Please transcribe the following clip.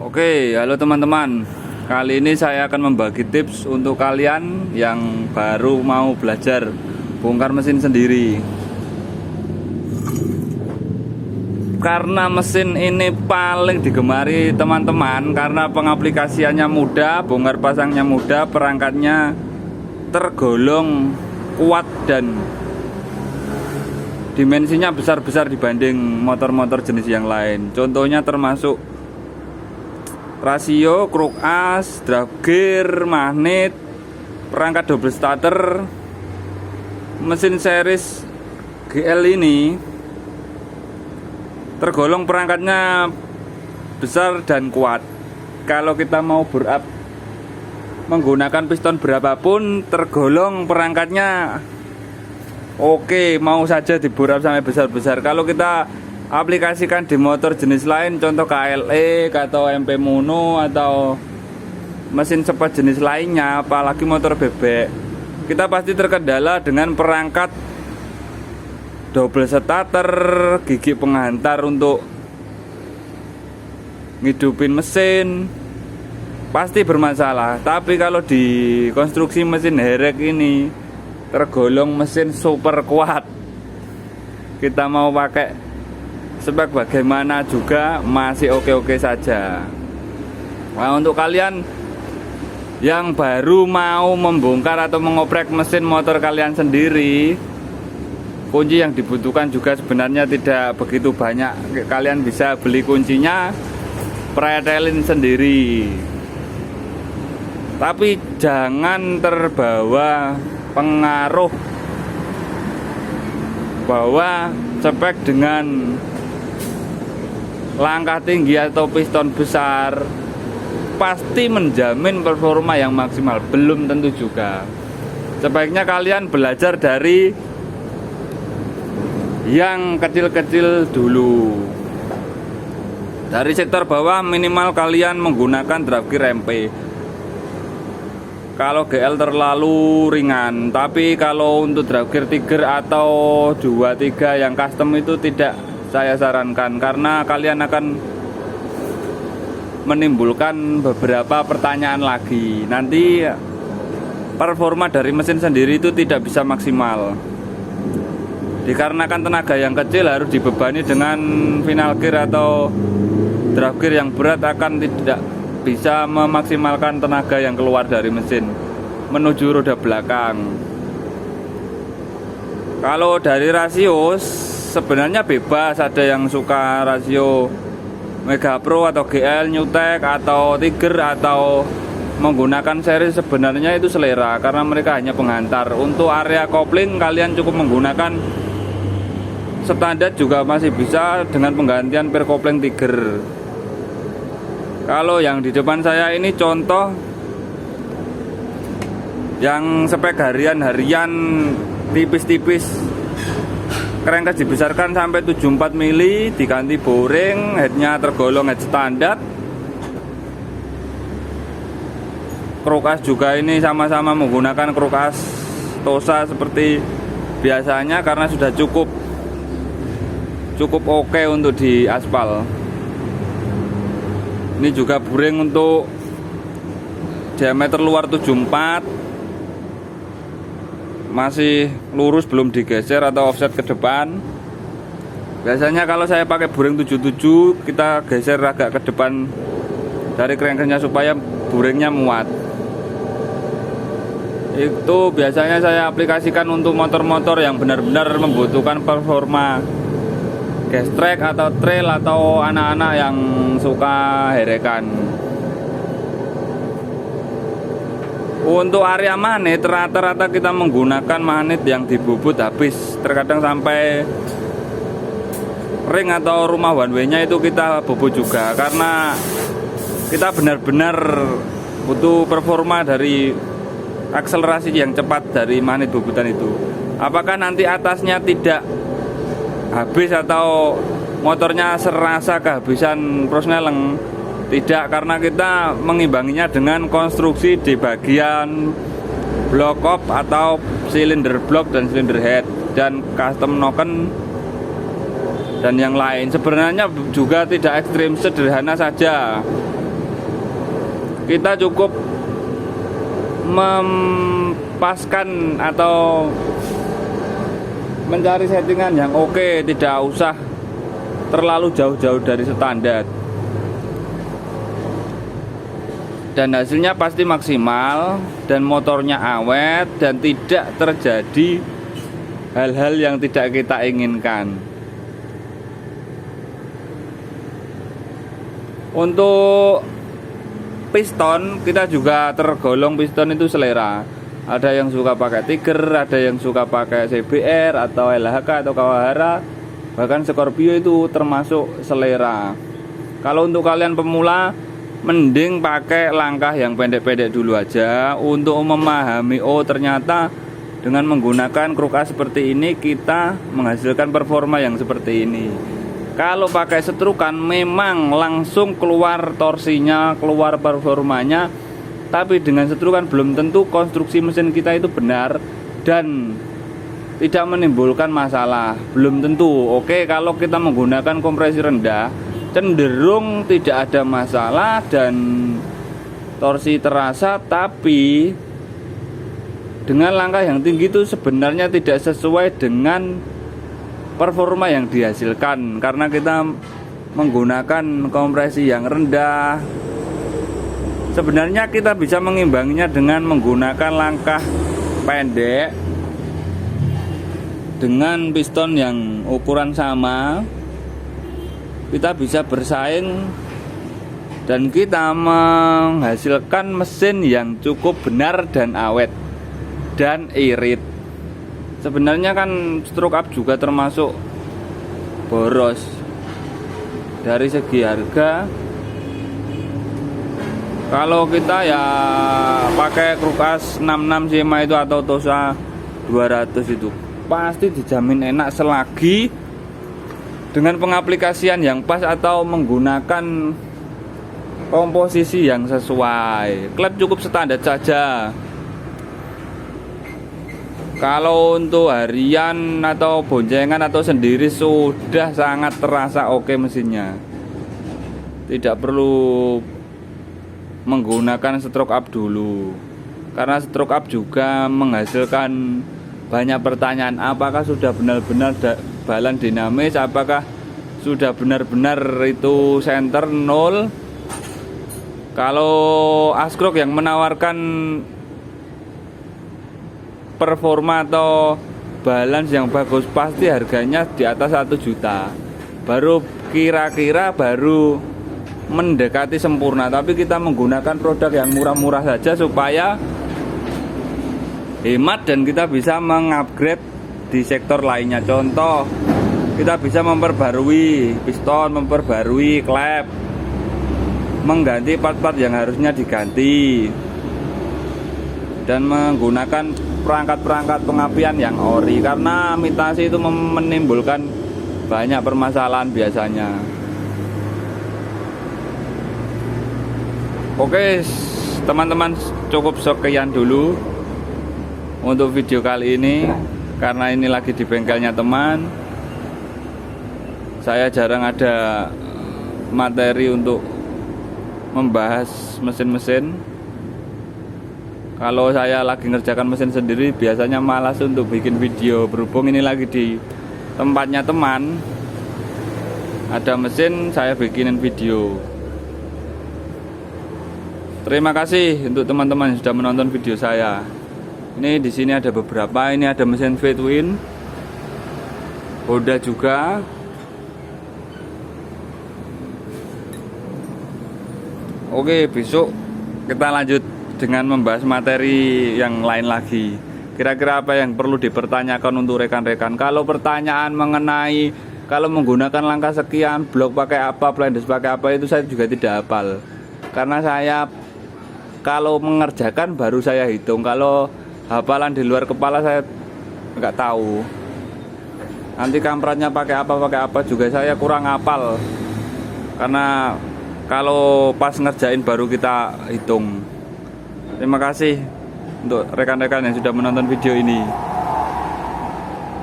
Oke, halo teman-teman. Kali ini saya akan membagi tips untuk kalian yang baru mau belajar bongkar mesin sendiri. Karena mesin ini paling digemari teman-teman karena pengaplikasiannya mudah, bongkar pasangnya mudah, perangkatnya tergolong kuat dan dimensinya besar-besar dibanding motor-motor jenis yang lain. Contohnya termasuk rasio, kruk as, drive gear, magnet, perangkat double starter. Mesin series GL ini tergolong perangkatnya besar dan kuat. Kalau kita mau bore up menggunakan piston berapapun, tergolong perangkatnya oke, mau saja di bore up sampai besar-besar. Kalau kita aplikasikan di motor jenis lain, contoh KLE atau MP Mono atau mesin cepat jenis lainnya, apalagi motor bebek, kita pasti terkendala dengan perangkat double starter, gigi penghantar untuk ngidupin mesin, pasti bermasalah. Tapi kalau di konstruksi mesin herek ini tergolong mesin super kuat, kita mau pakai spek bagaimana juga masih oke-oke saja. Nah, untuk kalian yang baru mau membongkar atau mengoprek mesin motor kalian sendiri, kunci yang dibutuhkan juga sebenarnya tidak begitu banyak. Kalian bisa beli kuncinya, pretelin sendiri. Tapi jangan terbawa pengaruh bahwa spek dengan langkah tinggi atau piston besar pasti menjamin performa yang maksimal. Belum tentu juga. Sebaiknya kalian belajar dari yang kecil-kecil dulu. Dari sektor bawah minimal kalian menggunakan drive gear MP. Kalau GL terlalu ringan, tapi kalau untuk drive gear Tiger atau 23 yang custom itu tidak saya sarankan, karena kalian akan menimbulkan beberapa pertanyaan lagi. Nanti performa dari mesin sendiri itu tidak bisa maksimal. Dikarenakan tenaga yang kecil harus dibebani dengan final gear atau drive gear yang berat, akan tidak bisa memaksimalkan tenaga yang keluar dari mesin menuju roda belakang. Kalau dari rasio sebenarnya bebas, ada yang suka rasio Mega Pro atau GL, Newtek atau Tiger atau menggunakan seri, sebenarnya itu selera karena mereka hanya penghantar. Untuk area kopling kalian cukup menggunakan standar juga masih bisa dengan penggantian per kopling Tiger. Kalau yang di depan saya ini contoh yang spek harian tipis-tipis, crankcase dibesarkan sampai 74 mili, diganti boring, headnya tergolong head standar. Kruk as juga ini sama-sama menggunakan kruk as Tosa seperti biasanya karena sudah cukup oke untuk di aspal. Ini juga buring untuk diameter luar 74, masih lurus, belum digeser atau offset ke depan. Biasanya kalau saya pakai buring 77, kita geser agak ke depan dari crankcase-nya supaya buringnya muat. Itu biasanya saya aplikasikan untuk motor-motor yang benar-benar membutuhkan performa gas track atau trail atau anak-anak yang suka herekan. Untuk area magnet rata-rata kita menggunakan magnet yang dibubut habis, terkadang sampai ring atau rumah one way nya itu kita bubut juga, karena kita benar-benar butuh performa dari akselerasi yang cepat dari magnet bubutan itu. Apakah nanti atasnya tidak habis atau motornya serasa kehabisan prosneleng? Tidak, karena kita mengimbanginya dengan konstruksi di bagian block up atau silinder block dan silinder head dan custom noken dan yang lain. Sebenarnya juga tidak ekstrim, sederhana saja. kita cukup mempaskan atau mencari settingan yang oke, tidak usah terlalu jauh-jauh dari standar, dan hasilnya pasti maksimal dan motornya awet dan tidak terjadi hal-hal yang tidak kita inginkan. Untuk piston, kita juga tergolong piston itu selera. Ada yang suka pakai Tiger, ada yang suka pakai CBR atau LHK atau Kawahara, bahkan Scorpio itu termasuk selera. Kalau untuk kalian pemula, mending pakai langkah yang pendek-pendek dulu aja untuk memahami, oh ternyata dengan menggunakan kruk A seperti ini kita menghasilkan performa yang seperti ini. Kalau pakai setrukan memang langsung keluar torsinya, keluar performanya, tapi dengan setrukan belum tentu konstruksi mesin kita itu benar dan tidak menimbulkan masalah, belum tentu. Oke, kalau kita menggunakan kompresi rendah cenderung tidak ada masalah dan torsi terasa, tapi dengan langkah yang tinggi itu sebenarnya tidak sesuai dengan performa yang dihasilkan karena kita menggunakan kompresi yang rendah. Sebenarnya kita bisa mengimbanginya dengan menggunakan langkah pendek dengan piston yang ukuran sama. Kita bisa bersaing dan kita menghasilkan mesin yang cukup benar dan awet dan irit. Sebenarnya kan stroke up juga termasuk boros dari segi harga. Kalau kita ya pakai Krukas 66 Sema itu atau Tosa 200 itu pasti dijamin enak selagi dengan pengaplikasian yang pas atau menggunakan komposisi yang sesuai. Klep cukup standar saja. Kalau untuk harian atau boncengan atau sendiri sudah sangat terasa oke mesinnya. Tidak perlu menggunakan stroke up dulu, karena stroke up juga menghasilkan banyak pertanyaan. Apakah sudah benar-benar balan dinamis, apakah sudah benar-benar itu center nol. Kalau Askrok yang menawarkan performa atau balance yang bagus pasti harganya di atas 1 juta, baru kira-kira baru mendekati sempurna. Tapi kita menggunakan produk yang murah-murah saja supaya hemat dan kita bisa mengupgrade di sektor lainnya. Contoh, kita bisa memperbarui piston, memperbarui klep, mengganti part-part yang harusnya diganti, dan menggunakan perangkat-perangkat pengapian yang ori, karena imitasi itu menimbulkan banyak permasalahan biasanya. Oke teman-teman, cukup sekian dulu untuk video kali ini. Karena ini lagi di bengkelnya teman, saya jarang ada materi untuk membahas mesin-mesin. Kalau saya lagi ngerjakan mesin sendiri biasanya malas untuk bikin video. Berhubung ini lagi di tempatnya teman, ada mesin, saya bikinin video. Terima kasih untuk teman-teman yang sudah menonton video saya. Ini di sini ada beberapa. Ini ada mesin V-twin, Honda juga. Oke, besok kita lanjut dengan membahas materi yang lain lagi. Kira-kira apa yang perlu dipertanyakan untuk rekan-rekan? Kalau pertanyaan mengenai kalau menggunakan langkah sekian, blok pakai apa, blindes pakai apa, itu saya juga tidak hafal. Karena saya kalau mengerjakan baru saya hitung. Kalau hafalan di luar kepala saya nggak tahu. Nanti kampratnya pakai apa juga saya kurang hafal. Karena kalau pas ngerjain baru kita hitung. Terima kasih untuk rekan-rekan yang sudah menonton video ini.